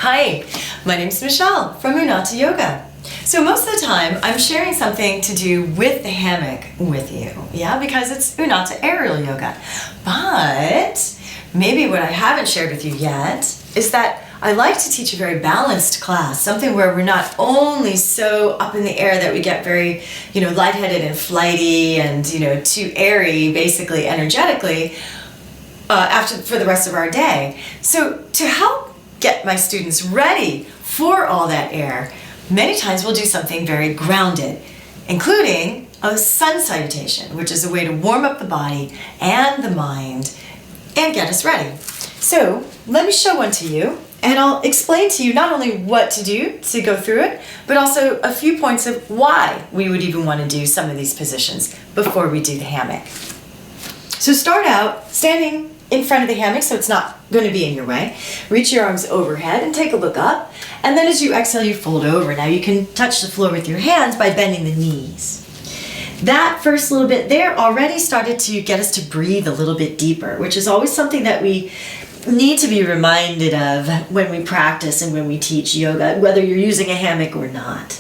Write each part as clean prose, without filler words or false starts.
Hi, my name's Michelle from Unata Yoga. So most of the time I'm sharing something to do with the hammock with you, because it's Unata aerial yoga. But maybe what I haven't shared with you yet is that I like to teach a very balanced class, something where we're not only so up in the air that we get very, lightheaded and flighty and, too airy, basically energetically, for the rest of our day. So to help get my students ready for all that air, many times we'll do something very grounded, including a sun salutation, which is a way to warm up the body and the mind and get us ready. So let me show one to you, and I'll explain to you not only what to do to go through it, but also a few points of why we would even want to do some of these positions before we do the hammock. So start out standing in front of the hammock so it's not going to be in your way. Reach your arms overhead and take a look up. And then as you exhale, you fold over. Now you can touch the floor with your hands by bending the knees. That first little bit there already started to get us to breathe a little bit deeper, which is always something that we need to be reminded of when we practice and when we teach yoga, whether you're using a hammock or not.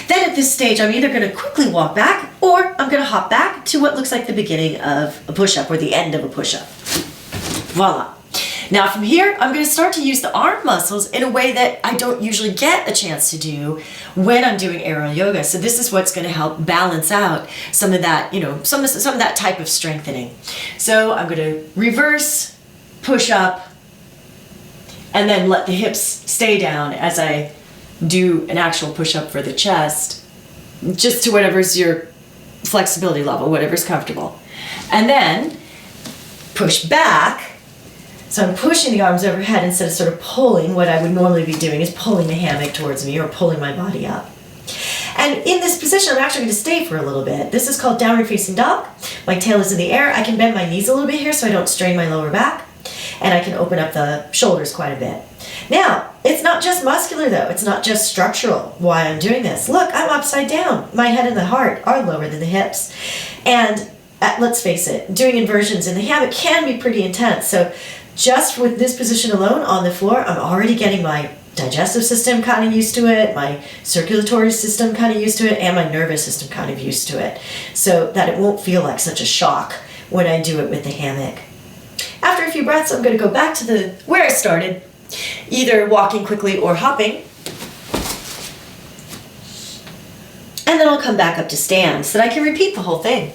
Then at this stage, I'm either going to quickly walk back or I'm going to hop back to what looks like the beginning of a push-up or the end of a push-up. Voila. Now from here, I'm going to start to use the arm muscles in a way that I don't usually get a chance to do when I'm doing aerial yoga. So this is what's going to help balance out some of that, some of that type of strengthening. So I'm going to reverse, push up, and then let the hips stay down as I do an actual push-up for the chest, just to whatever's your flexibility level, whatever's comfortable. And then push back. So I'm pushing the arms overhead instead of sort of pulling. What I would normally be doing is pulling the hammock towards me or pulling my body up. And in this position, I'm actually going to stay for a little bit. This is called downward facing dog. My tail is in the air. I can bend my knees a little bit here so I don't strain my lower back. And I can open up the shoulders quite a bit. Now, it's not just muscular though. It's not just structural why I'm doing this. Look, I'm upside down. My head and the heart are lower than the hips. And let's face it, doing inversions in the hammock can be pretty intense. So just with this position alone on the floor, I'm already getting my digestive system kind of used to it, my circulatory system kind of used to it, and my nervous system kind of used to it, so that it won't feel like such a shock when I do it with the hammock. After a few breaths, I'm going to go back to where I started, either walking quickly or hopping. And then I'll come back up to stand so that I can repeat the whole thing.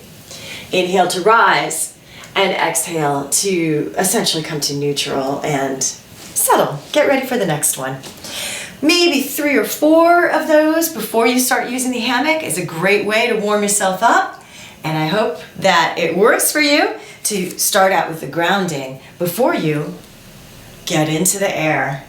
Inhale to rise, and exhale to essentially come to neutral and settle. Get ready for the next one. Maybe 3 or 4 of those before you start using the hammock is a great way to warm yourself up. And I hope that it works for you to start out with the grounding before you get into the air.